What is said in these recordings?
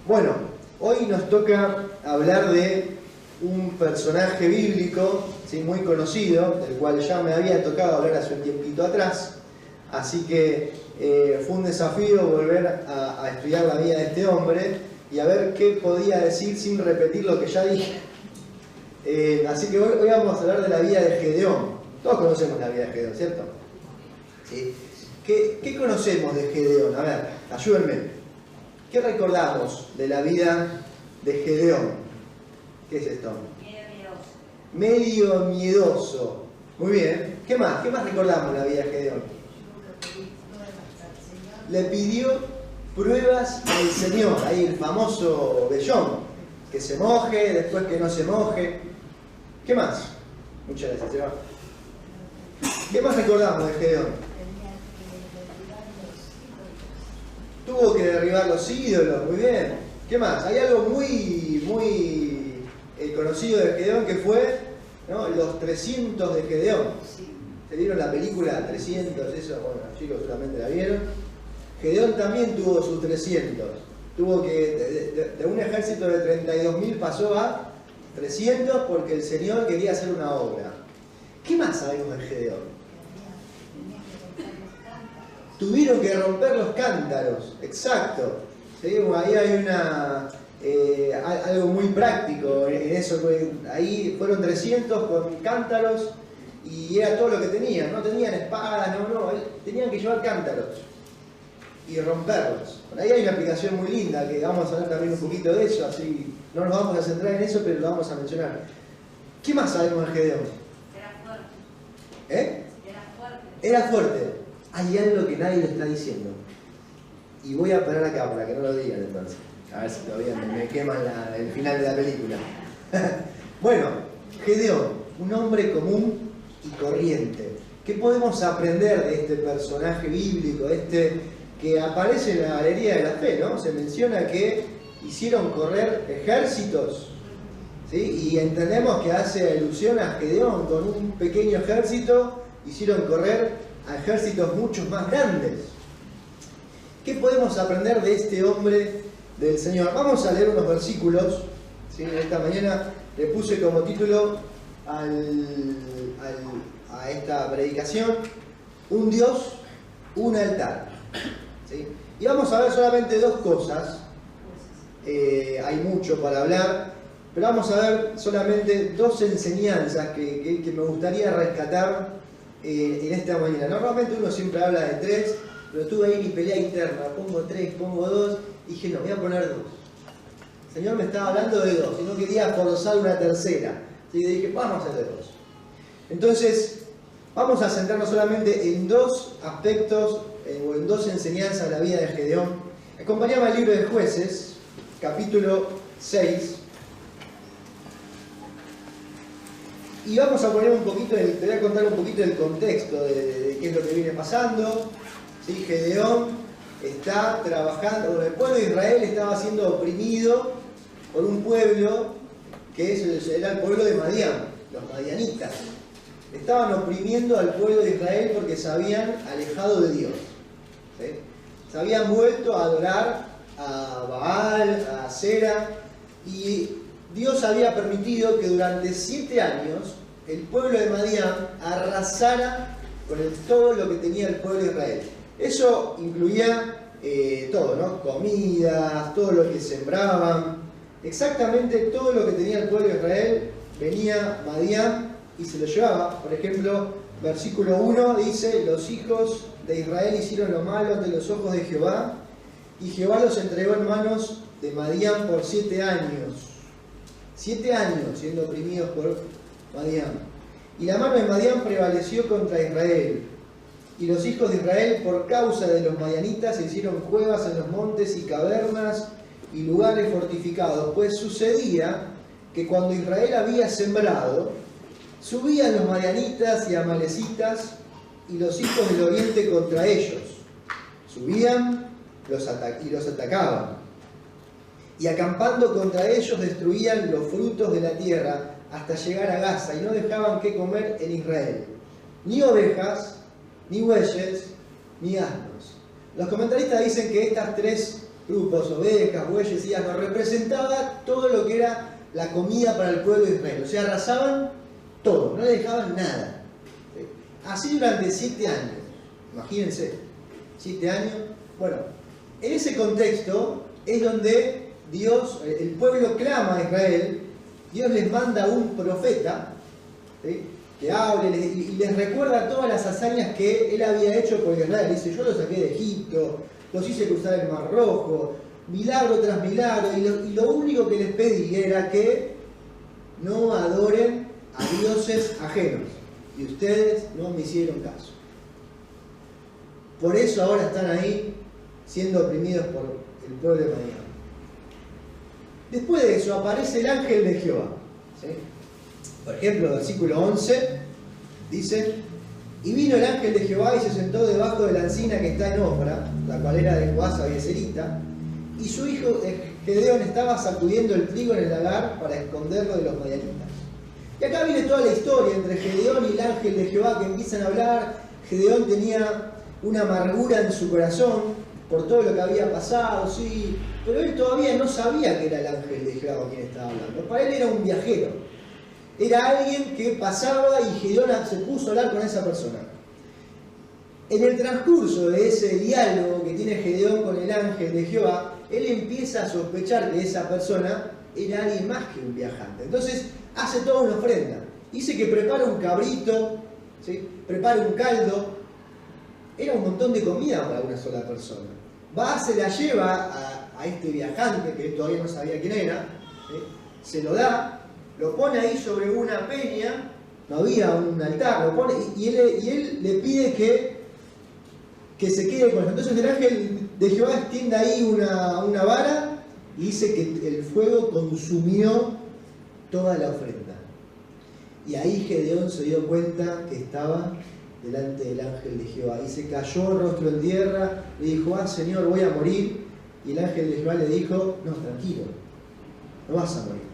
Bueno, hoy nos toca hablar de un personaje bíblico, ¿sí?, muy conocido, del cual ya me había tocado hablar hace un tiempito atrás, así que fue un desafío volver a estudiar la vida de este hombre y a ver qué podía decir sin repetir lo que ya dije. Así que hoy vamos a hablar de la vida de Gedeón. Todos conocemos la vida de Gedeón, ¿cierto? ¿Sí? ¿Qué conocemos de Gedeón? A ver, ayúdenme. ¿Qué recordamos de la vida de Gedeón? ¿Qué es esto? Medio miedoso. Muy bien. ¿Qué más? ¿Qué más recordamos de la vida de Gedeón? Le pidió pruebas al Señor. Ahí el famoso vellón. Que se moje, después que no se moje. ¿Qué más? Muchas gracias, Eva. ¿Qué más recordamos de Gedeón? Tuvo que derribar los ídolos, muy bien. ¿Qué más? Hay algo muy conocido de Gedeón que fue, ¿no?, los 300 de Gedeón. ¿Se vieron la película 300? Eso, bueno, los chicos solamente la vieron. Gedeón también tuvo sus 300. Tuvo que, de un ejército de 32.000 pasó a 300 porque el Señor quería hacer una obra. ¿Qué más sabemos de Gedeón? Tuvieron que romper los cántaros, exacto. ¿Sí? Ahí hay algo muy práctico en eso. Ahí fueron 300 con cántaros y era todo lo que tenían. No tenían espadas, tenían que llevar cántaros y romperlos. Por ahí hay una aplicación muy linda que vamos a hablar también un poquito de eso, así no nos vamos a centrar en eso, pero lo vamos a mencionar. ¿Qué más sabemos de Gedeón? Era fuerte. ¿Eh? Era fuerte. Era fuerte. Hay algo que nadie lo está diciendo. Y voy a parar acá para que no lo digan entonces. A ver si todavía me queman el final de la película. Bueno, Gedeón, un hombre común y corriente. ¿Qué podemos aprender de este personaje bíblico, que aparece en la galería de la fe, ¿no? Se menciona que hicieron correr ejércitos, ¿sí? Y entendemos que hace alusión a Gedeón. Con un pequeño ejército hicieron correr a ejércitos mucho más grandes. ¿Qué podemos aprender de este hombre del Señor? Vamos a leer unos versículos, ¿sí? Esta mañana le puse como título a esta predicación: un Dios, un altar. ¿Sí? Y vamos a ver solamente dos cosas. Hay mucho para hablar, pero vamos a ver solamente dos enseñanzas que me gustaría rescatar en esta mañana. Normalmente uno siempre habla de tres, pero tuve ahí mi pelea interna: pongo tres, pongo dos, y dije no, voy a poner dos. El Señor me estaba hablando de dos y no quería forzar una tercera, así que dije vamos a hacer dos. Entonces vamos a centrarnos solamente en dos aspectos o en dos enseñanzas de la vida de Gedeón. Acompáñame al libro de Jueces, capítulo 6. Y vamos a poner un poquito, te voy a contar un poquito del contexto de qué es lo que viene pasando. ¿Sí? Gedeón está trabajando, el pueblo de Israel estaba siendo oprimido por un pueblo que era el pueblo de Madián, los madianitas. Estaban oprimiendo al pueblo de Israel porque se habían alejado de Dios. ¿Sí? Se habían vuelto a adorar a Baal, a Asera, y Dios había permitido que durante 7 años el pueblo de Madián arrasara con todo lo que tenía el pueblo de Israel. Eso incluía todo, ¿no? Comidas, todo lo que sembraban, exactamente todo lo que tenía el pueblo de Israel venía Madián y se lo llevaba. Por ejemplo, versículo 1 dice: los hijos de Israel hicieron lo malo ante los ojos de Jehová, y Jehová los entregó en manos de Madián por 7 años. 7 años siendo oprimidos por Madián. Y la mano de Madián prevaleció contra Israel. Y los hijos de Israel, por causa de los madianitas, se hicieron cuevas en los montes y cavernas y lugares fortificados. Pues sucedía que cuando Israel había sembrado, subían los madianitas y amalecitas y los hijos del oriente contra ellos. Subían y los atacaban. Y acampando contra ellos destruían los frutos de la tierra hasta llegar a Gaza, y no dejaban qué comer en Israel, ni ovejas, ni bueyes, ni asnos. Los comentaristas dicen que estas tres grupos, ovejas, bueyes y asnos, representaba todo lo que era la comida para el pueblo de Israel. O sea, arrasaban todo, no le dejaban nada. ¿Sí? Así durante 7 años. Imagínense, 7 años. Bueno, en ese contexto es donde Dios, el pueblo clama a Israel, Dios les manda un profeta, ¿sí?, que hable y les recuerda todas las hazañas que él había hecho por Israel. Dice, yo los saqué de Egipto, los hice cruzar el Mar Rojo, milagro tras milagro, y lo único que les pedí era que no adoren a dioses ajenos. Y ustedes no me hicieron caso. Por eso ahora están ahí siendo oprimidos por el pueblo de Madián. Después de eso aparece el ángel de Jehová. ¿Sí? Por ejemplo, versículo 11 dice: y vino el ángel de Jehová y se sentó debajo de la encina que está en Ofra, la cual era de Joás Abieserita, y su hijo Gedeón estaba sacudiendo el trigo en el lagar para esconderlo de los madianitas. Y acá viene toda la historia entre Gedeón y el ángel de Jehová, que empiezan a hablar. Gedeón tenía una amargura en su corazón por todo lo que había pasado, sí, pero él todavía no sabía que era el ángel de Jehová con quien estaba hablando. Para él era un viajero. Era alguien que pasaba y Gedeón se puso a hablar con esa persona. En el transcurso de ese diálogo que tiene Gedeón con el ángel de Jehová, él empieza a sospechar que esa persona era alguien más que un viajante. Entonces hace toda una ofrenda. Dice que prepara un cabrito, ¿sí?, prepara un caldo. Era un montón de comida para una sola persona. Va, se la lleva a este viajante, que él todavía no sabía quién era, ¿sí?, se lo da, lo pone ahí sobre una peña, no había un altar, lo pone, y él le pide que se quede con eso. Entonces el ángel de Jehová extiende ahí una vara y dice que el fuego consumió toda la ofrenda. Y ahí Gedeón se dio cuenta que estaba delante del ángel de Jehová. Y se cayó rostro en tierra, le dijo: ah, Señor, voy a morir. Y el ángel de Jehová le dijo: no, tranquilo, no vas a morir.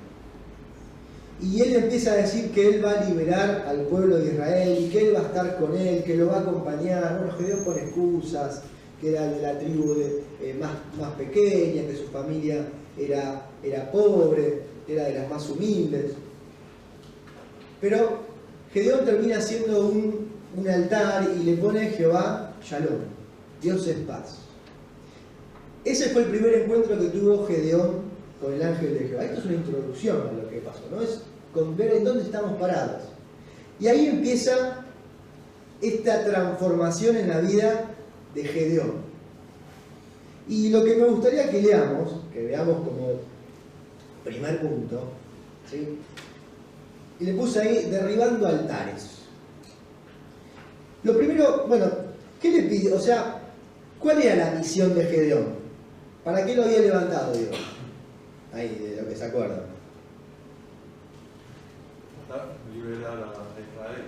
Y él empieza a decir que él va a liberar al pueblo de Israel y que él va a estar con él, que lo va a acompañar. Bueno, Gedeón pone excusas, que era de la tribu más pequeña, que su familia era pobre, era de las más humildes. Pero Gedeón termina haciendo un altar y le pone Jehová Shalom, Dios es paz. Ese fue el primer encuentro que tuvo Gedeón con el ángel de Jehová. Esto es una introducción a lo que pasó, ¿no? Es con ver en dónde estamos parados. Y ahí empieza esta transformación en la vida de Gedeón. Y lo que me gustaría que veamos como primer punto, ¿sí?, y le puse ahí derribando altares. Lo primero, bueno, ¿qué le pide? O sea, ¿cuál era la misión de Gedeón? ¿Para qué lo había levantado Dios? Ahí, de lo que se acuerdan. Liberar a Israel.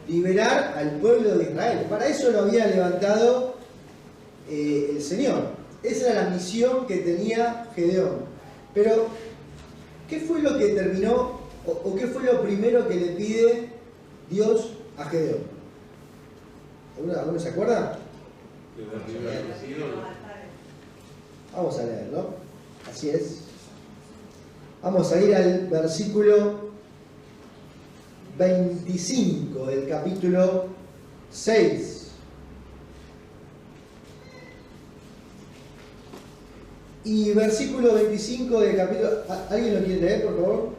Liberar al pueblo de Israel. Para eso lo había levantado el Señor. Esa era la misión que tenía Gedeón. Pero, ¿qué fue lo que terminó, o qué fue lo primero que le pide Dios a Gedeón? ¿Alguno se acuerda? Que derribe a los ídolos. Vamos a leerlo. Así es. Vamos a ir al versículo 25 del capítulo 6. Y versículo 25 del capítulo... ¿Alguien lo quiere leer, por favor?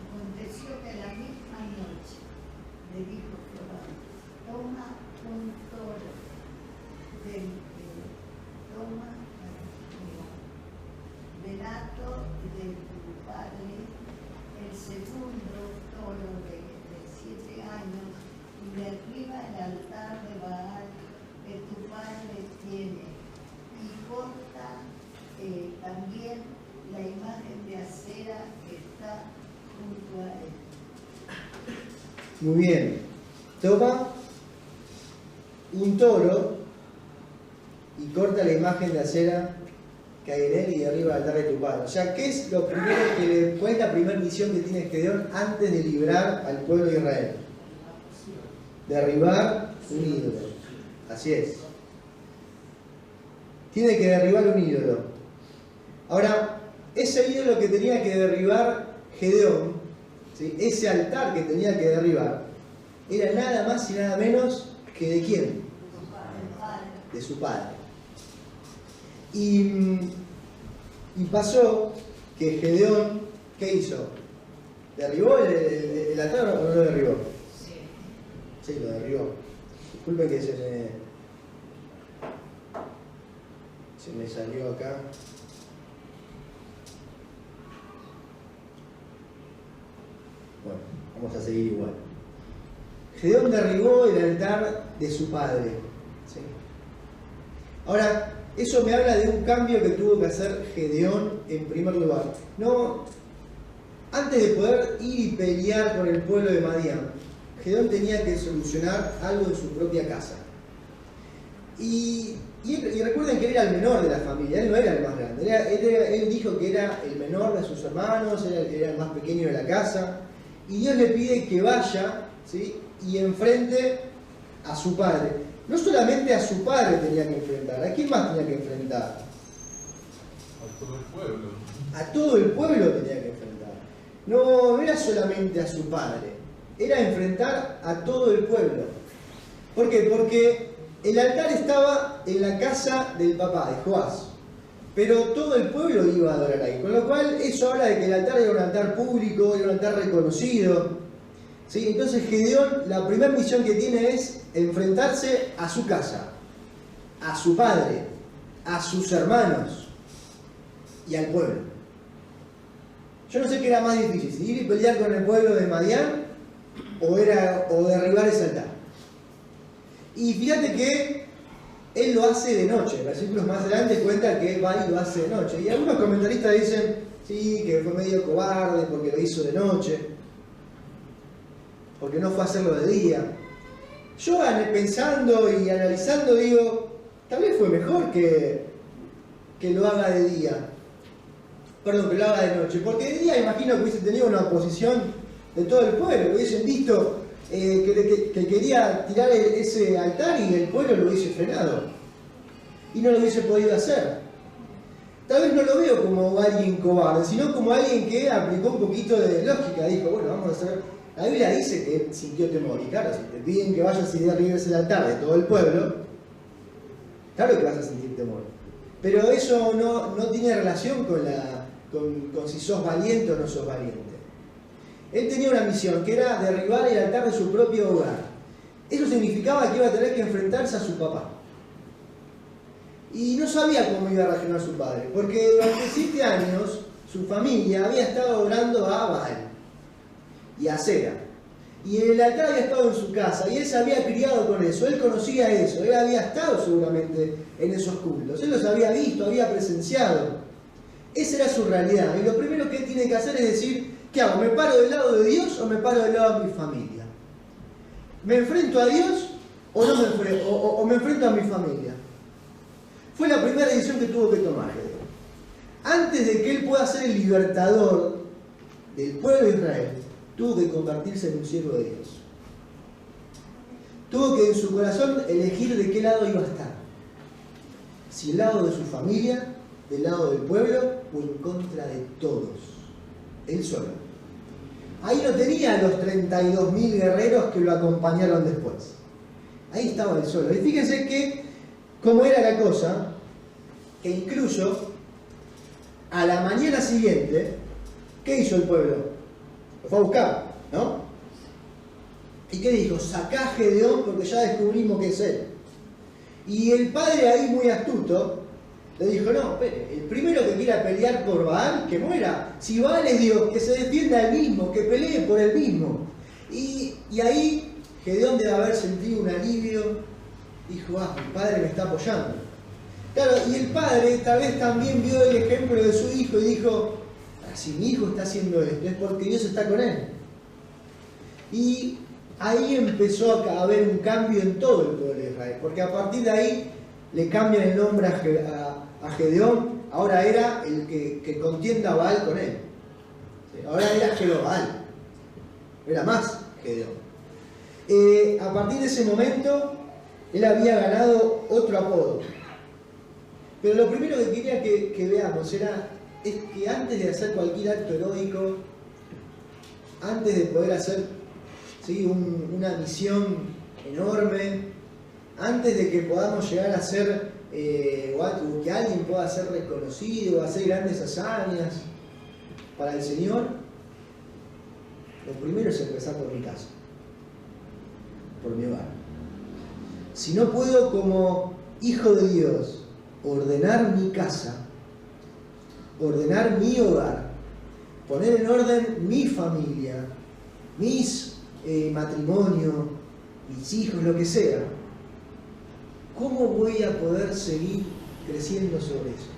Aconteció que la misma noche le dijo Jehová: toma un toro del hato de tu padre, el segundo toro de 7 años, y derriba el altar de Baal que tu padre tiene, y corta también la imagen de acera que está junto a él. Muy bien. Toma un toro y corta la imagen de acera que hay en él y derriba el altar de tu padre. O sea, ¿qué es lo primero cuál es la primera misión que tiene Gedeón antes de liberar al pueblo de Israel? Derribar un ídolo. Así es. tiene que derribar un ídolo. Ahora, ese ídolo que tenía que derribar Gedeón, ¿sí? Ese altar que tenía que derribar, era nada más y nada menos que ¿de quién? De su padre. Y pasó que Gedeón, ¿qué hizo? ¿Derribó el altar o no lo derribó? Sí, lo derribó. Disculpen que se me salió acá. Bueno, vamos a seguir igual. Gedeón derribó el altar de su padre. ¿Sí? Ahora, eso me habla de un cambio que tuvo que hacer Gedeón en primer lugar. No, antes de poder ir y pelear con el pueblo de Madián, Gedeón tenía que solucionar algo en su propia casa. Y recuerden que él era el menor de la familia, él no era el más grande. Él dijo que era el menor de sus hermanos, era el más pequeño de la casa. Y Dios le pide que vaya, ¿sí? Y enfrente a su padre. No solamente a su padre tenía que enfrentar, ¿a quién más tenía que enfrentar? A todo el pueblo. A todo el pueblo tenía que enfrentar. No era solamente a su padre, era enfrentar a todo el pueblo. ¿Por qué? Porque el altar estaba en la casa del papá, de Joás. Pero todo el pueblo iba a adorar ahí. Con lo cual, eso habla de que el altar era un altar público, era un altar reconocido. ¿Sí? Entonces, Gedeón, la primera misión que tiene es enfrentarse a su casa, a su padre, a sus hermanos y al pueblo. Yo no sé qué era más difícil, si ir y pelear con el pueblo de Madián o derribar ese altar. Y fíjate que él lo hace de noche. Versículos más adelante cuenta que va y lo hace de noche. Y algunos comentaristas dicen, sí, que fue medio cobarde porque lo hizo de noche, porque no fue a hacerlo de día. Yo pensando y analizando digo, tal vez fue mejor que lo haga de día. Perdón, que lo haga de noche. Porque de día imagino que hubiese tenido una oposición de todo el pueblo, que hubiesen visto que quería tirar ese altar y el pueblo lo hubiese frenado. Y no lo hubiese podido hacer. Tal vez no lo veo como alguien cobarde, sino como alguien que aplicó un poquito de lógica. Dijo, bueno, vamos a hacer... La Biblia dice que él sintió temor. Y claro, si te piden que vayas y derribes el altar de todo el pueblo, claro que vas a sentir temor. Pero eso no tiene relación con si sos valiente o no sos valiente. Él tenía una misión, que era derribar el altar de su propio hogar. Eso significaba que iba a tener que enfrentarse a su papá. Y no sabía cómo iba a reaccionar su padre, porque durante 7 años su familia había estado orando a Baal y a Asera. Y el altar había estado en su casa y él se había criado con eso, él conocía eso, él había estado seguramente en esos cultos, él los había visto, había presenciado. Esa era su realidad. Y lo primero que él tiene que hacer es decir, ¿qué hago? ¿Me paro del lado de Dios o me paro del lado de mi familia? ¿Me enfrento a Dios o no me enfrento a mi familia? Fue la primera decisión que tuvo que tomar Gedeón. Antes de que él pueda ser el libertador del pueblo de Israel, tuvo que convertirse en un siervo de Dios. Tuvo que en su corazón elegir de qué lado iba a estar. Si del lado de su familia, del lado del pueblo o en contra de todos. Él solo. Ahí no tenía a los 32.000 guerreros que lo acompañaron después. Ahí estaba él solo. Y fíjense que cómo era la cosa, que incluso a la mañana siguiente, ¿qué hizo el pueblo? Lo fue a buscar, ¿no? ¿Y qué dijo? Sacá a Gedeón porque ya descubrimos que es él. Y el padre ahí muy astuto le dijo, no, espere, el primero que quiera pelear por Baal, que muera. Si Baal es Dios, que se defienda él mismo, que pelee por él mismo. Y ahí Gedeón debe haber sentido un alivio. Dijo, mi padre me está apoyando. Claro, y el padre tal vez también vio el ejemplo de su hijo y dijo, si mi hijo está haciendo esto es porque Dios está con él. Y ahí empezó a haber un cambio en todo el pueblo de Israel, porque a partir de ahí le cambian el nombre a Gedeón, ahora era el que contienda a Baal con él. Ahora era Jerobbaal, era más Gedeón. A partir de ese momento, él había ganado otro apodo. Pero lo primero que quería que veamos es que antes de hacer cualquier acto heroico, antes de poder hacer, ¿sí?, una misión enorme, antes de que podamos llegar a ser, o que alguien pueda ser reconocido, hacer grandes hazañas para el Señor, lo primero es empezar por mi casa, por mi hogar. Si no puedo como hijo de Dios ordenar mi casa, ordenar mi hogar, poner en orden mi familia, mis matrimonio, mis hijos, lo que sea, ¿cómo voy a poder seguir creciendo sobre eso?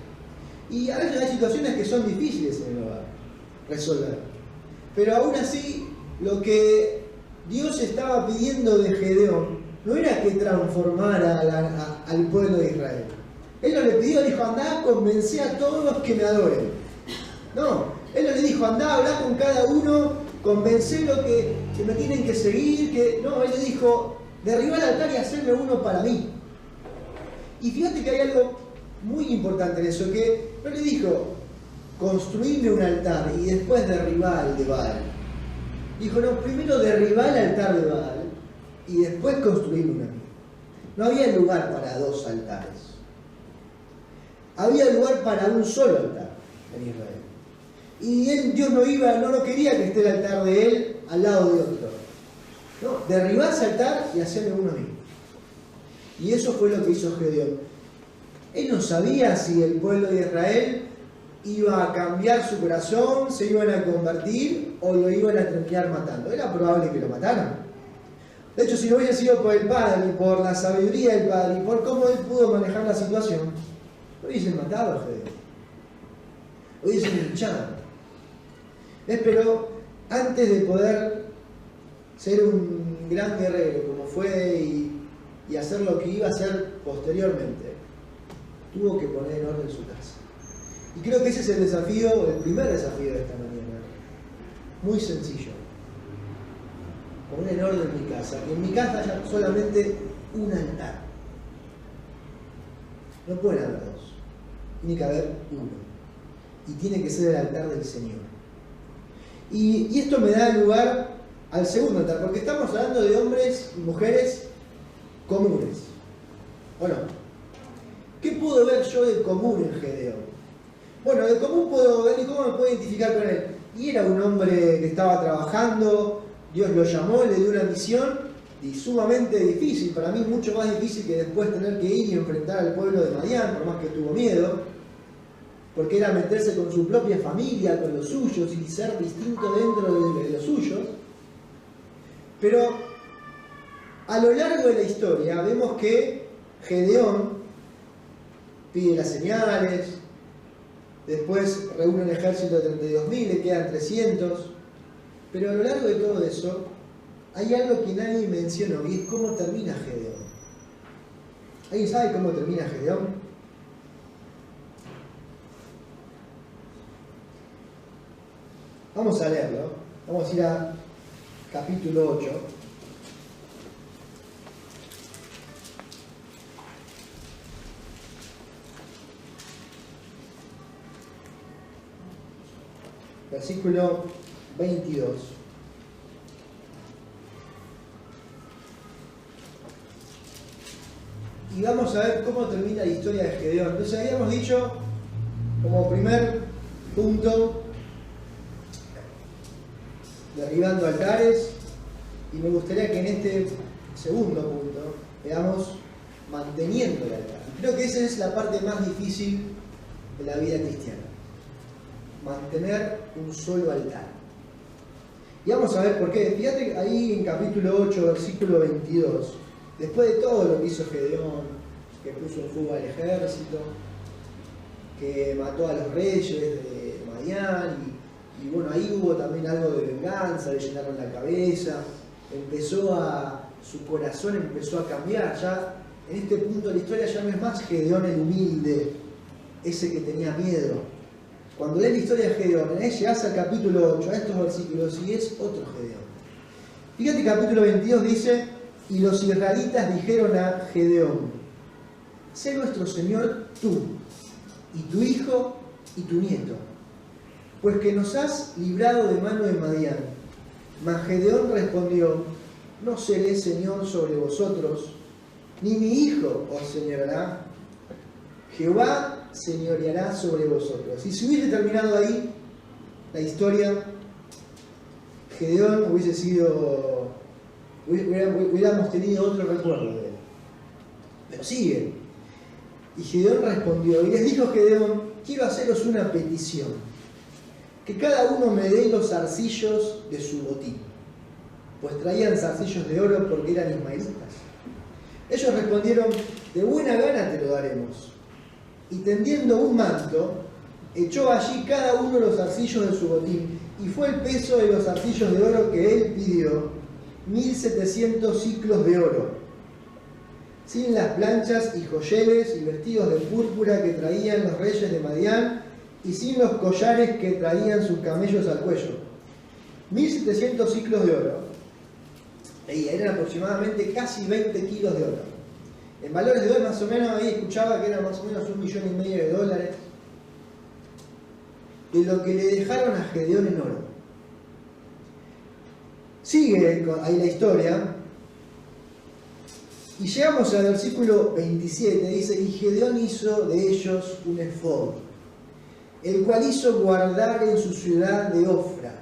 Y a veces hay situaciones que son difíciles en el hogar resolver. Pero aún así, lo que Dios estaba pidiendo de Gedeón no era que transformara al pueblo de Israel. Él no le pidió, dijo, andá, convencé a todos que me adoren. No, él no le dijo, andá, hablá con cada uno, convencelo que me tienen que seguir, no, él le dijo, derribar el altar y hacerme uno para mí. Y fíjate que hay algo muy importante en eso, que no le dijo, construirme un altar y después derribar el de Baal. Dijo, no, primero derribar el altar de Baal y después construir uno. No había lugar para dos altares. Había lugar para un solo altar en Israel. Y Dios no quería que esté el altar de él al lado de otro. No, derribar ese altar y hacerme uno a mí. Y eso fue lo que hizo Gedeón. Él no sabía si el pueblo de Israel iba a cambiar su corazón, se iban a convertir o lo iban a terminar matando. Era probable que lo mataran. De hecho, si no hubiera sido por el padre, por la sabiduría del padre y por cómo él pudo manejar la situación, lo hubiesen matado a Gedeón. Lo hubiesen luchado. Pero antes de poder ser un gran guerrero como fue y hacer lo que iba a hacer posteriormente, tuvo que poner en orden su casa. Y creo que ese es el desafío, el primer desafío de esta mañana. Muy sencillo. Poner en orden mi casa. Que en mi casa haya solamente un altar. No pueden haber dos. Tiene que haber uno. Y tiene que ser el altar del Señor. Y esto me da lugar al segundo altar, porque estamos hablando de hombres y mujeres comunes. ¿O no? ¿Qué puedo ver yo de común en Gedeón? Bueno, de común puedo ver y cómo me puedo identificar con él. Y era un hombre que estaba trabajando, Dios lo llamó, le dio una misión y sumamente difícil, para mí mucho más difícil que después tener que ir y enfrentar al pueblo de Madián, por más que tuvo miedo, porque era meterse con su propia familia, con los suyos y ser distinto dentro de los suyos. Pero a lo largo de la historia vemos que Gedeón pide las señales, después reúne un ejército de 32.000, le quedan 300, pero a lo largo de todo eso hay algo que nadie mencionó y es cómo termina Gedeón. ¿Alguien sabe cómo termina Gedeón? Vamos a leerlo, vamos a ir a capítulo 8. Versículo 22. Y vamos a ver cómo termina la historia de Gedeón. Entonces habíamos dicho, como primer punto, derribando altares, y me gustaría que en este segundo punto veamos manteniendo el altar. Creo que esa es la parte más difícil de la vida cristiana. Mantener un solo altar. Y vamos a ver por qué. Fíjate ahí en capítulo 8, versículo 22. Después de todo lo que hizo Gedeón, que puso en fuga al ejército, que mató a los reyes de Madián, y bueno, ahí hubo también algo de venganza, le llenaron la cabeza, su corazón empezó a cambiar. Ya en este punto de la historia ya no es más Gedeón el humilde, ese que tenía miedo. Cuando lees la historia de Gedeón, llegas al capítulo 8, a estos versículos, y es otro Gedeón. Fíjate, capítulo 22 dice, y los israelitas dijeron a Gedeón, sé nuestro Señor tú, y tu hijo y tu nieto, pues que nos has librado de mano de Madián. Mas Gedeón respondió, no seré Señor sobre vosotros, ni mi hijo os señoreará. Jehová señoreará sobre vosotros. Y si hubiese terminado ahí la historia, Gedeón hubiese sido, hubiéramos tenido otro recuerdo de él. Pero sigue. Y Gedeón respondió, y les dijo Gedeón, quiero haceros una petición, que cada uno me dé los zarcillos de su botín, pues traían zarcillos de oro porque eran ismaelitas. Ellos respondieron, de buena gana te lo daremos. Y tendiendo un manto, echó allí cada uno los zarcillos de su botín, y fue el peso de los zarcillos de oro que él pidió, 1700 siclos de oro, sin las planchas y joyeles y vestidos de púrpura que traían los reyes de Madián, y sin los collares que traían sus camellos al cuello. 1700 siclos de oro, y eran aproximadamente casi 20 kilos de oro. En valores de hoy más o menos, ahí escuchaba que eran más o menos $1,5 millones, de lo que le dejaron a Gedeón en oro. Sigue ahí la historia, y llegamos al versículo 27, dice, y Gedeón hizo de ellos un efod, el cual hizo guardar en su ciudad de Ofra.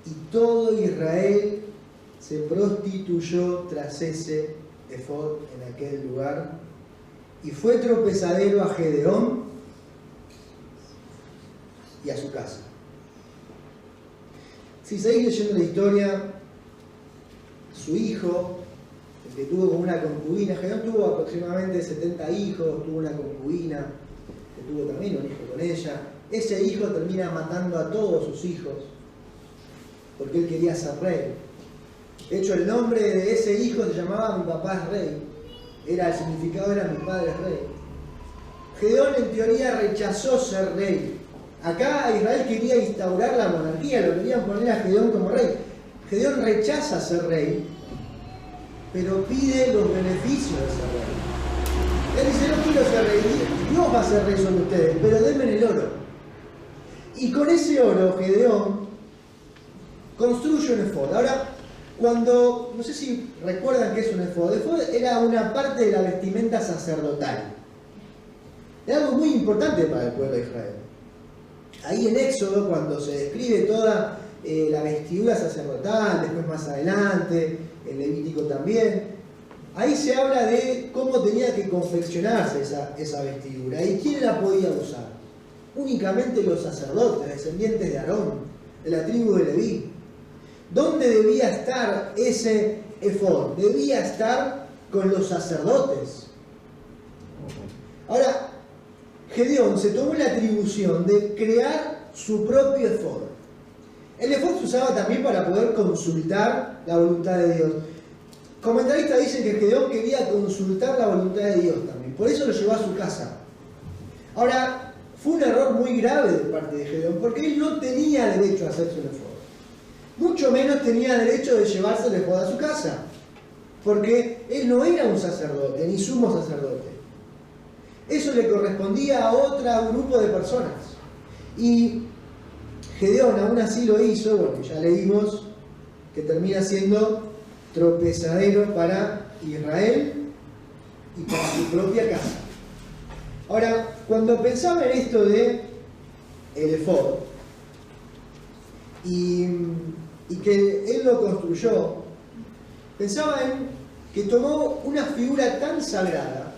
Y todo Israel se prostituyó tras ese efod en aquel lugar, y fue tropezadero a Gedeón y a su casa. Si seguís leyendo la historia, su hijo, el que tuvo como una concubina, Gedeón tuvo aproximadamente 70 hijos, tuvo una concubina, que tuvo también un hijo con ella. Ese hijo termina matando a todos sus hijos, porque él quería ser rey. De hecho, el nombre de ese hijo se llamaba Mi papá es rey. El significado era Mi padre es rey. Gedeón en teoría rechazó ser rey. Acá Israel quería instaurar la monarquía, lo querían poner a Gedeón como rey. Gedeón rechaza ser rey, pero pide los beneficios de ser rey. Él dice, no quiero ser rey, Dios va a ser rey sobre ustedes, pero denme el oro. Y con ese oro Gedeón construye un efod. Ahora, cuando, no sé si recuerdan qué es un efod. El efod era una parte de la vestimenta sacerdotal. Era algo muy importante para el pueblo de Israel. Ahí en Éxodo, cuando se describe toda la vestidura sacerdotal, después más adelante, en Levítico también, ahí se habla de cómo tenía que confeccionarse esa vestidura y quién la podía usar. Únicamente los sacerdotes, descendientes de Aarón, de la tribu de Leví. ¿Dónde debía estar ese efod? Debía estar con los sacerdotes. Ahora, Gedeón se tomó la atribución de crear su propio efod. El efod se usaba también para poder consultar la voluntad de Dios. Comentaristas dicen que Gedeón quería consultar la voluntad de Dios también, por eso lo llevó a su casa. Ahora, fue un error muy grave de parte de Gedeón, porque él no tenía derecho a hacerse un efod. Mucho menos tenía derecho de llevarse el efod a su casa, porque él no era un sacerdote, ni sumo sacerdote. Eso le correspondía a otro grupo de personas. Y Gedeón aún así lo hizo, bueno, ya leímos que termina siendo tropezadero para Israel y para su propia casa. Ahora, cuando pensaba en esto de el efod y que él lo construyó, pensaba en que tomó una figura tan sagrada,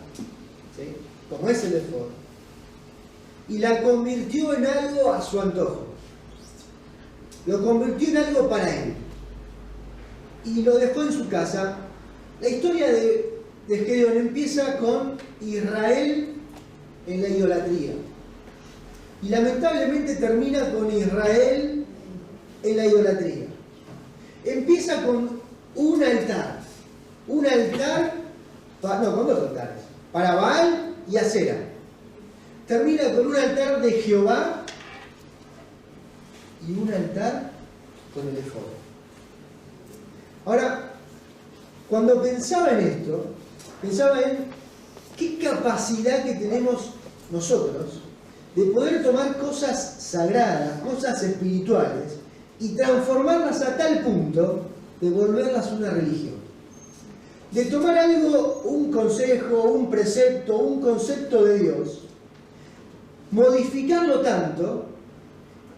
¿sí?, como es el efod, y la convirtió en algo a su antojo. Lo convirtió en algo para él. Y lo dejó en su casa. La historia de Gedeón empieza con Israel en la idolatría. Y lamentablemente termina con Israel en la idolatría. Empieza con un altar. Un altar, con dos altares. Para Baal y Acera. Termina con un altar de Jehová y un altar con el efod. Ahora, cuando pensaba en esto, pensaba en qué capacidad que tenemos nosotros de poder tomar cosas sagradas, cosas espirituales, y transformarlas a tal punto de volverlas una religión. De tomar algo, un consejo, un precepto, un concepto de Dios, modificarlo tanto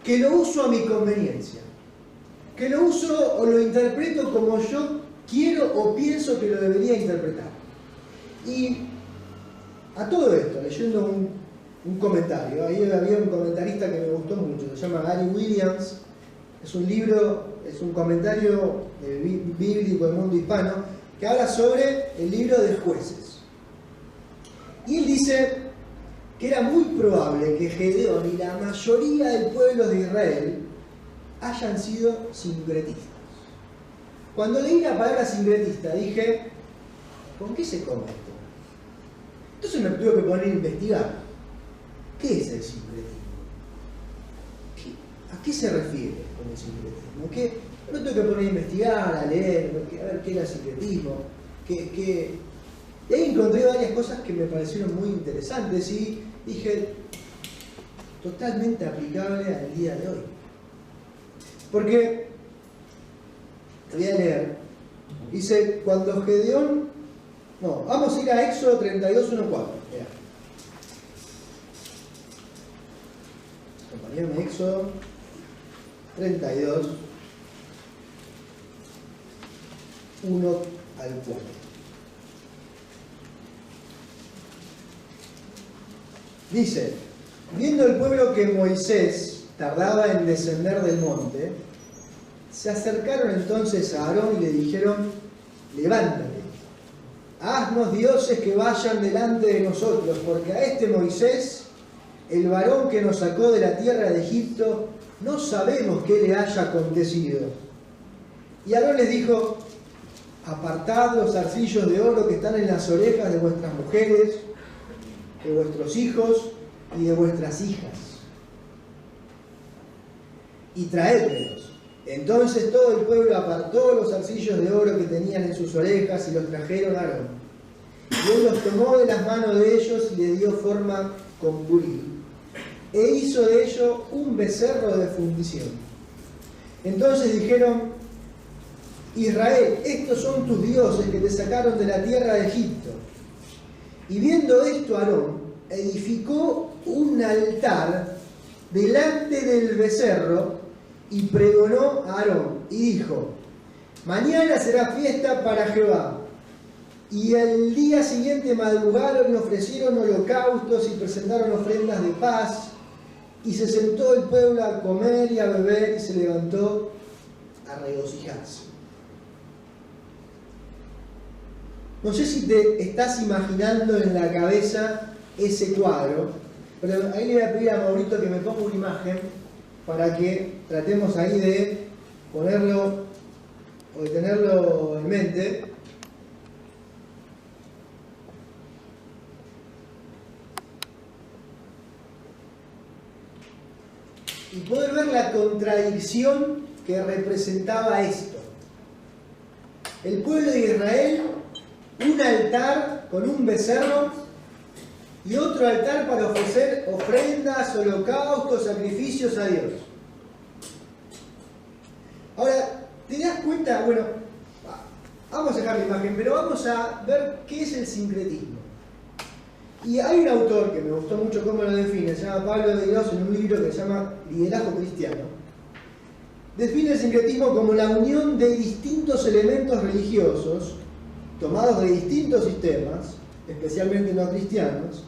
que lo uso a mi conveniencia, que lo uso o lo interpreto como yo quiero o pienso que lo debería interpretar. Y a todo esto, leyendo un comentario, ahí había un comentarista que me gustó mucho, se llama Gary Williams, es un libro, es un comentario bíblico del mundo hispano, que habla sobre el libro de Jueces. Y él dice que era muy probable que Gedeón y la mayoría del pueblo de Israel hayan sido sincretistas. Cuando leí la palabra sincretista dije, ¿con qué se come esto? Entonces me tuve que poner a investigar. ¿Qué es el sincretismo? ¿A qué se refiere con el sincretismo? Me tuve que poner a investigar, a leer, a ver qué era el sincretismo. Y ahí encontré varias cosas que me parecieron muy interesantes y dije, totalmente aplicable al día de hoy. Porque, te voy a leer, dice, cuando Gedeón, no, vamos a ir a Éxodo 32, 1, 4. Acompañame, Éxodo 32, 1 al 4. Dice, viendo el pueblo que Moisés tardaba en descender del monte, se acercaron entonces a Aarón y le dijeron, levántate, haznos dioses que vayan delante de nosotros, porque a este Moisés, el varón que nos sacó de la tierra de Egipto, no sabemos qué le haya acontecido. Y Aarón les dijo, apartad los zarcillos de oro que están en las orejas de vuestras mujeres, de vuestros hijos y de vuestras hijas, y traédmelos. Entonces todo el pueblo apartó los zarcillos de oro que tenían en sus orejas y los trajeron a Aarón. Y él los tomó de las manos de ellos y le dio forma con buril, e hizo de ello un becerro de fundición. Entonces dijeron, Israel, estos son tus dioses que te sacaron de la tierra de Egipto. Y viendo esto, Aarón edificó un altar delante del becerro y pregonó a Aarón y dijo, mañana será fiesta para Jehová. Y el día siguiente madrugaron y ofrecieron holocaustos y presentaron ofrendas de paz. Y se sentó el pueblo a comer y a beber y se levantó a regocijarse. No sé si te estás imaginando en la cabeza ese cuadro, pero ahí le voy a pedir a Maurito que me ponga una imagen para que tratemos ahí de ponerlo o de tenerlo en mente. Y poder ver la contradicción que representaba esto. El pueblo de Israel, un altar con un becerro y otro altar para ofrecer ofrendas, holocaustos, sacrificios a Dios. Ahora, ¿te das cuenta? Bueno, vamos a dejar la imagen, pero vamos a ver qué es el sincretismo. Y hay un autor que me gustó mucho cómo lo define, se llama Pablo de Dios, en un libro que se llama Liderazgo Cristiano. Define el sincretismo como la unión de distintos elementos religiosos, tomados de distintos sistemas, especialmente no cristianos,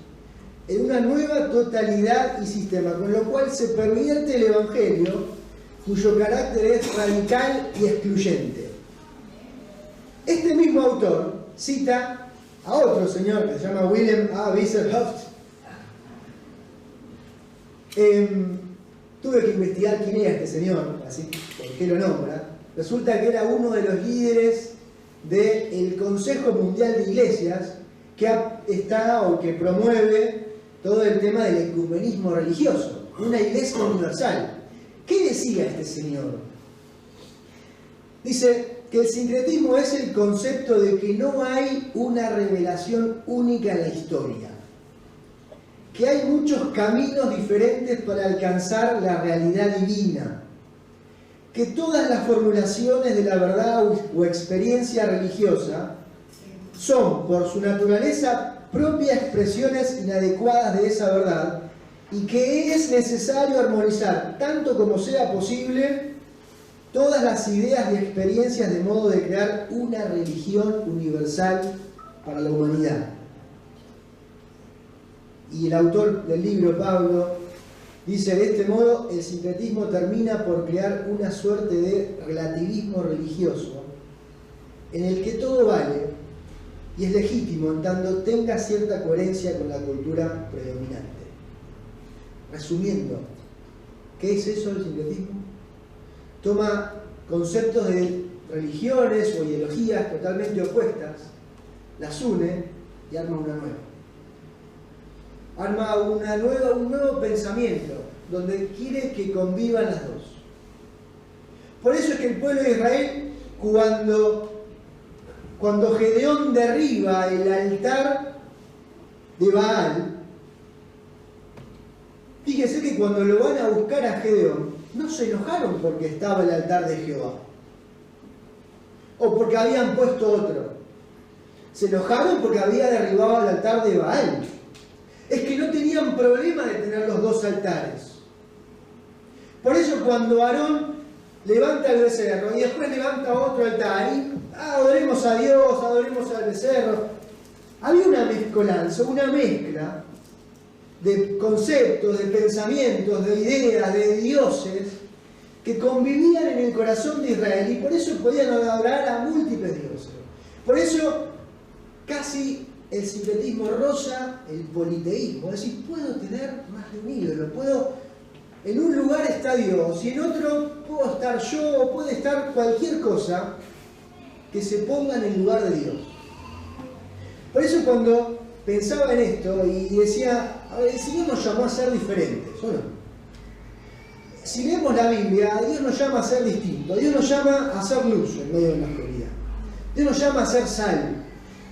en una nueva totalidad y sistema, con lo cual se pervierte el Evangelio, cuyo carácter es radical y excluyente. Este mismo autor cita a otro señor que se llama William A. Wieselhoft. Tuve que investigar quién era este señor, así por qué lo nombra. Resulta que era uno de los líderes del Consejo Mundial de Iglesias que está o que promueve todo el tema del ecumenismo religioso, una iglesia universal. ¿Qué decía este señor? Dice que el sincretismo es el concepto de que no hay una revelación única en la historia, que hay muchos caminos diferentes para alcanzar la realidad divina, que todas las formulaciones de la verdad o experiencia religiosa son, por su naturaleza propia, expresiones inadecuadas de esa verdad, y que es necesario armonizar, tanto como sea posible, todas las ideas y experiencias de modo de crear una religión universal para la humanidad. Y el autor del libro, Pablo, dice: de este modo el sincretismo termina por crear una suerte de relativismo religioso en el que todo vale y es legítimo en tanto tenga cierta coherencia con la cultura predominante. Resumiendo, ¿qué es eso el sincretismo? Toma conceptos de religiones o ideologías totalmente opuestas, las une y arma una nueva. Arma un nuevo pensamiento, donde quiere que convivan las dos. Por eso es que el pueblo de Israel, cuando Gedeón derriba el altar de Baal, fíjense que cuando lo van a buscar a Gedeón, no se enojaron porque estaba el altar de Jehová, o porque habían puesto otro. Se enojaron porque había derribado el altar de Baal. Es que no tenían problema de tener los dos altares. Por eso cuando Aarón levanta el becerro y después levanta otro altar y adoremos a Dios, adoremos al becerro, había una mezcolanza, una mezcla de conceptos, de pensamientos, de ideas, de dioses que convivían en el corazón de Israel, y por eso podían adorar a múltiples dioses. Por eso casi el sincretismo roza el politeísmo, es decir, puedo tener más de un ídolo, en un lugar está Dios y en otro puedo estar yo, o puede estar cualquier cosa que se ponga en el lugar de Dios. Por eso cuando pensaba en esto y decía, a ver, el Señor nos llamó a ser diferentes, ¿o no? Si leemos la Biblia, Dios nos llama a ser distintos, Dios nos llama a ser luz en medio de la oscuridad, Dios nos llama a ser sal,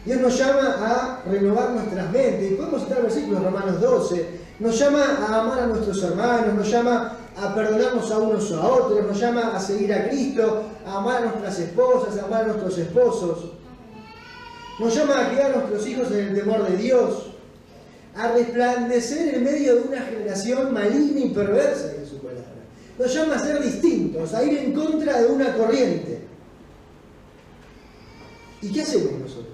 Dios nos llama a renovar nuestras mentes. Y podemos citar versículos de Romanos 12, nos llama a amar a nuestros hermanos, nos llama a perdonarnos a unos o a otros, nos llama a seguir a Cristo, a amar a nuestras esposas, a amar a nuestros esposos. Nos llama a criar a nuestros hijos en el temor de Dios, a resplandecer en medio de una generación maligna y perversa en su palabra. Nos llama a ser distintos, a ir en contra de una corriente. ¿Y qué hacemos nosotros?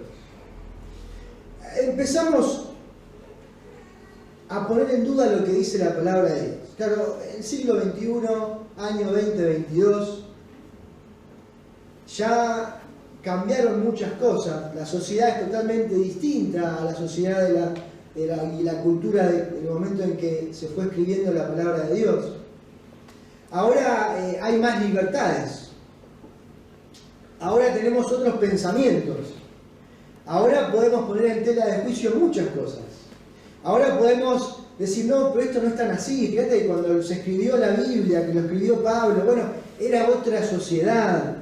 Empezamos a poner en duda lo que dice la palabra de Dios. Claro, en el siglo XXI, año 2022, ya cambiaron muchas cosas. La sociedad es totalmente distinta a la sociedad y la cultura del momento en que se fue escribiendo la palabra de Dios. Ahora hay más libertades. Ahora tenemos otros pensamientos. Ahora podemos poner en tela de juicio muchas cosas. Ahora podemos decir, no, pero esto no es tan así. Fíjate que cuando se escribió la Biblia, que lo escribió Pablo, bueno, era otra sociedad.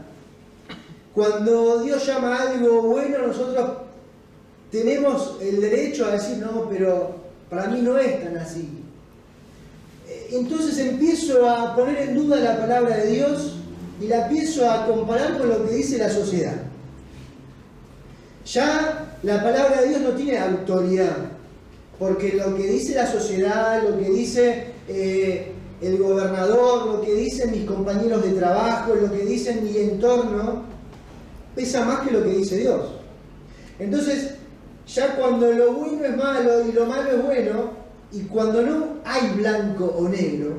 Cuando Dios llama algo bueno, nosotros tenemos el derecho a decir, no, pero para mí no es tan así. Entonces empiezo a poner en duda la palabra de Dios y la empiezo a comparar con lo que dice la sociedad. Ya la palabra de Dios no tiene autoridad, porque lo que dice la sociedad, lo que dice el gobernador, lo que dicen mis compañeros de trabajo, lo que dice mi entorno, pesa más que lo que dice Dios. Entonces, ya cuando lo bueno es malo y lo malo es bueno, y cuando no hay blanco o negro,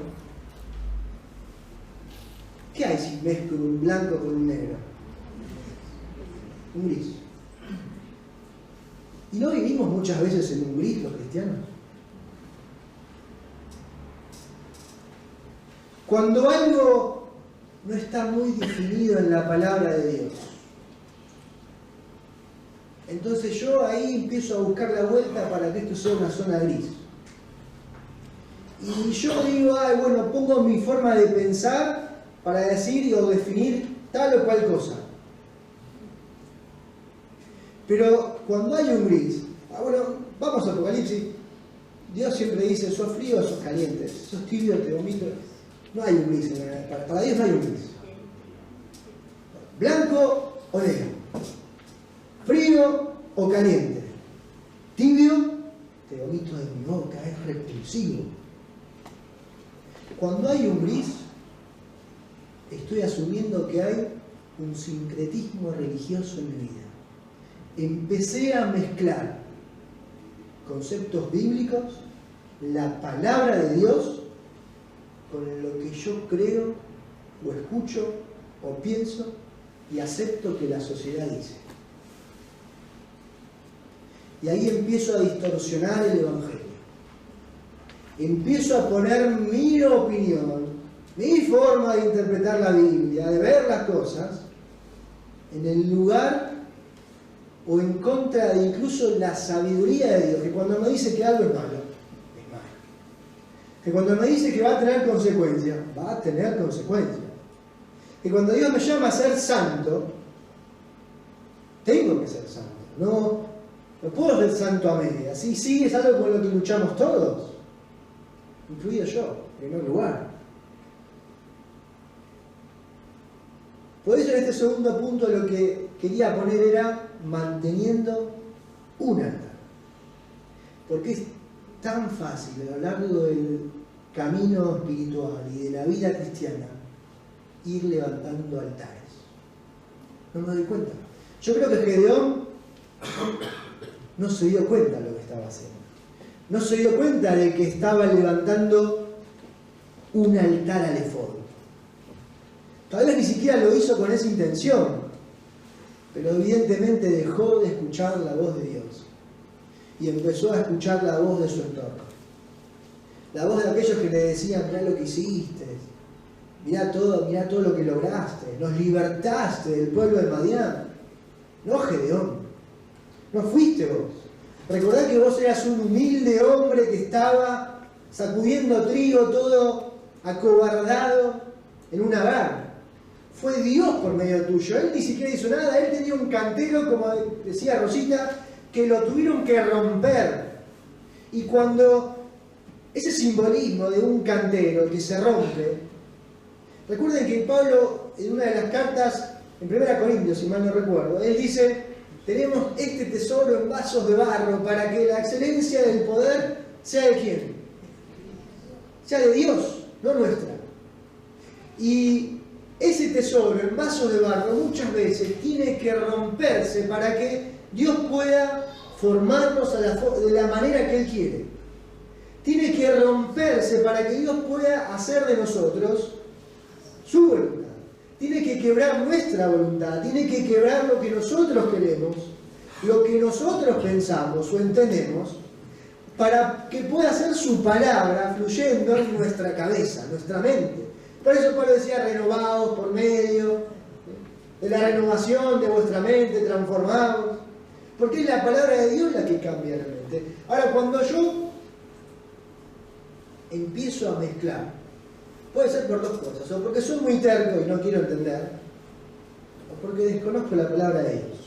¿qué hay si mezclo un blanco con un negro? Un gris. ¿Y no vivimos muchas veces en un gris los cristianos? Cuando algo no está muy definido en la palabra de Dios, entonces yo ahí empiezo a buscar la vuelta para que esto sea una zona gris. Y yo digo, bueno, pongo mi forma de pensar para decir o definir tal o cual cosa. Pero cuando hay un gris, bueno, vamos a Apocalipsis, Dios siempre dice, sos frío o sos caliente, sos tibio, te vomito. No hay un gris, para Dios no hay un gris. Blanco o negro, frío o caliente, tibio, te vomito de mi boca, es repulsivo. Cuando hay un gris, estoy asumiendo que hay un sincretismo religioso en mi vida. Empecé a mezclar conceptos bíblicos, la palabra de Dios, con lo que yo creo, o escucho, o pienso, y acepto que la sociedad dice. Y ahí empiezo a distorsionar el Evangelio. Empiezo a poner mi opinión, mi forma de interpretar la Biblia, de ver las cosas, en el lugar o en contra de incluso la sabiduría de Dios, que cuando me dice que algo es malo, es malo. Que cuando me dice que va a tener consecuencias, va a tener consecuencias. Que cuando Dios me llama a ser santo, tengo que ser santo. No puedo ser santo a medias. Sí, es algo con lo que luchamos todos, incluido yo, en primer lugar. Por eso en este segundo punto lo que quería poner era manteniendo un altar. Porque es tan fácil a lo largo del camino espiritual y de la vida cristiana ir levantando altares. No me doy cuenta. Yo creo que Gedeón no se dio cuenta de lo que estaba haciendo. No se dio cuenta de que estaba levantando un altar al efod. Tal vez ni siquiera lo hizo con esa intención, pero evidentemente dejó de escuchar la voz de Dios y empezó a escuchar la voz de su entorno. La voz de aquellos que le decían, mirá lo que hiciste, mirá todo lo que lograste, nos libertaste del pueblo de Madián. No, Gedeón, no fuiste vos. Recordá que vos eras un humilde hombre que estaba sacudiendo trigo todo acobardado en un agar. Fue Dios por medio tuyo. Él ni siquiera hizo nada. Él tenía un cantero, como decía Rosita, que lo tuvieron que romper. Y cuando ese simbolismo de un cantero que se rompe, recuerden que Pablo, en una de las cartas, en 1 Corintios, si mal no recuerdo, él dice, tenemos este tesoro en vasos de barro para que la excelencia del poder sea de ¿quién? Sea de Dios, no nuestra. Y ese tesoro en vasos de barro muchas veces tiene que romperse para que Dios pueda formarnos de la manera que Él quiere. Tiene que romperse para que Dios pueda hacer de nosotros su voluntad. Tiene que quebrar nuestra voluntad, tiene que quebrar lo que nosotros queremos, lo que nosotros pensamos o entendemos, para que pueda ser su palabra fluyendo en nuestra cabeza, nuestra mente. Por eso Pablo decía, renovados por medio de la renovación de vuestra mente, transformados. Porque es la palabra de Dios la que cambia la mente. Ahora, cuando yo empiezo a mezclar, puede ser por dos cosas, o porque soy muy terco y no quiero entender, o porque desconozco la palabra de Dios.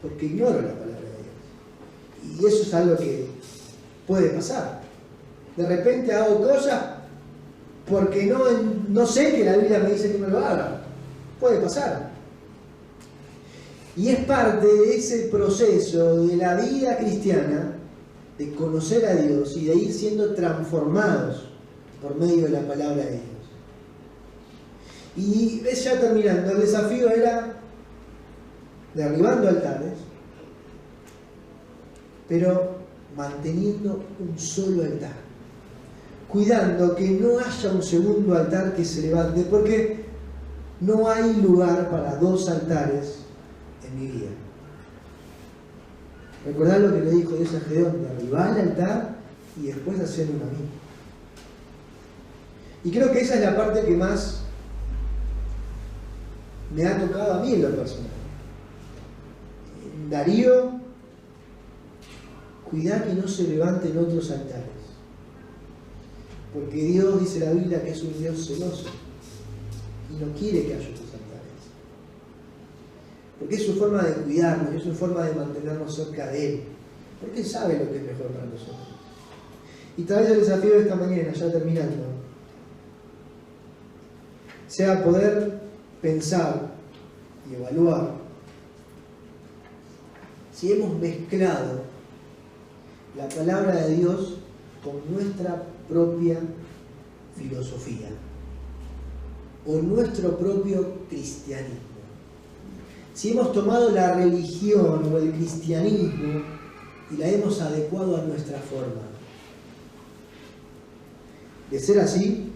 Porque ignoro la palabra de Dios. Y eso es algo que puede pasar. De repente hago cosas porque no sé que la Biblia me dice que no lo haga. Puede pasar. Y es parte de ese proceso de la vida cristiana, de conocer a Dios y de ir siendo transformados por medio de la palabra de Dios. Y ves, ya terminando, el desafío era derribando altares, pero manteniendo un solo altar, cuidando que no haya un segundo altar que se levante, porque no hay lugar para dos altares en mi vida. Recordad lo que le dijo Dios a Gedeón, derribar el altar y después hacer uno a mí. Y creo que esa es la parte que más me ha tocado a mí en lo personal. Darío, cuidá que no se levanten otros altares. Porque Dios, dice la Biblia, que es un Dios celoso y no quiere que haya otros altares. porque es su forma de cuidarnos, es su forma de mantenernos cerca de Él, porque Él sabe lo que es mejor para nosotros. Y tal vez el desafío de esta mañana, ya terminando, sea poder pensar y evaluar si hemos mezclado la palabra de Dios con nuestra propia filosofía o nuestro propio cristianismo. Si hemos tomado la religión o el cristianismo y la hemos adecuado a nuestra forma. De ser así,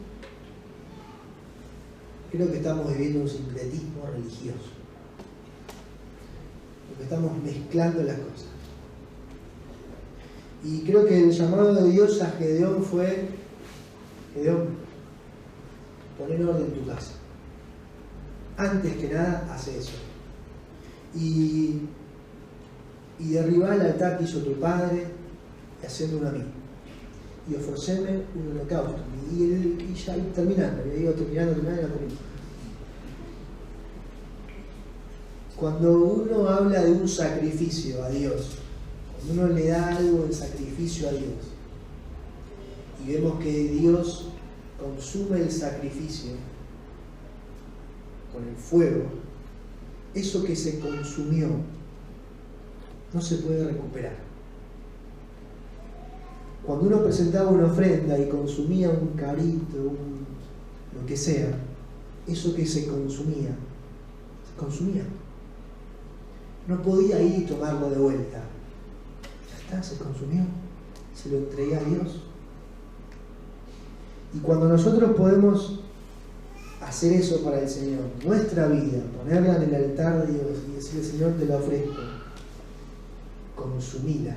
creo que estamos viviendo un sincretismo religioso, porque estamos mezclando las cosas. Y creo que el llamado de Dios a Gedeón fue: Gedeón, pon en orden tu casa. Antes que nada, hace eso. Y derribar el altar que hizo tu padre, y haciéndolo a mí. Y ofreceme un holocausto. Y ya terminando, le digo terminando. Cuando uno habla de un sacrificio a Dios, cuando uno le da algo en sacrificio a Dios, y vemos que Dios consume el sacrificio con el fuego, eso que se consumió no se puede recuperar. Cuando uno presentaba una ofrenda y consumía un cabrito, lo que sea, eso que se consumía. No podía ir y tomarlo de vuelta. Ya está, se consumió. Se lo entregué a Dios. Y cuando nosotros podemos hacer eso para el Señor, nuestra vida, ponerla en el altar de Dios y decirle: Señor, te la ofrezco, consumila.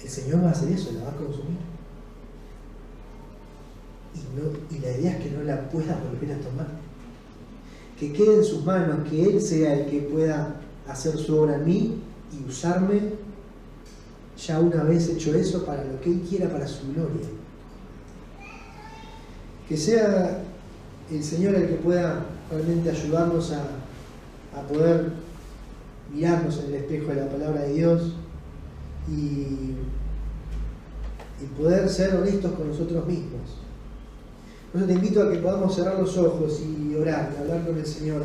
El Señor va a hacer eso, la va a consumir. Y la idea es que no la pueda volver a tomar. Que quede en sus manos, que Él sea el que pueda hacer su obra en mí y usarme, ya una vez hecho eso, para lo que Él quiera, para su gloria. Que sea el Señor el que pueda realmente ayudarnos a poder mirarnos en el espejo de la palabra de Dios y poder ser honestos con nosotros mismos. Por eso te invito a que podamos cerrar los ojos y orar, hablar con el Señor.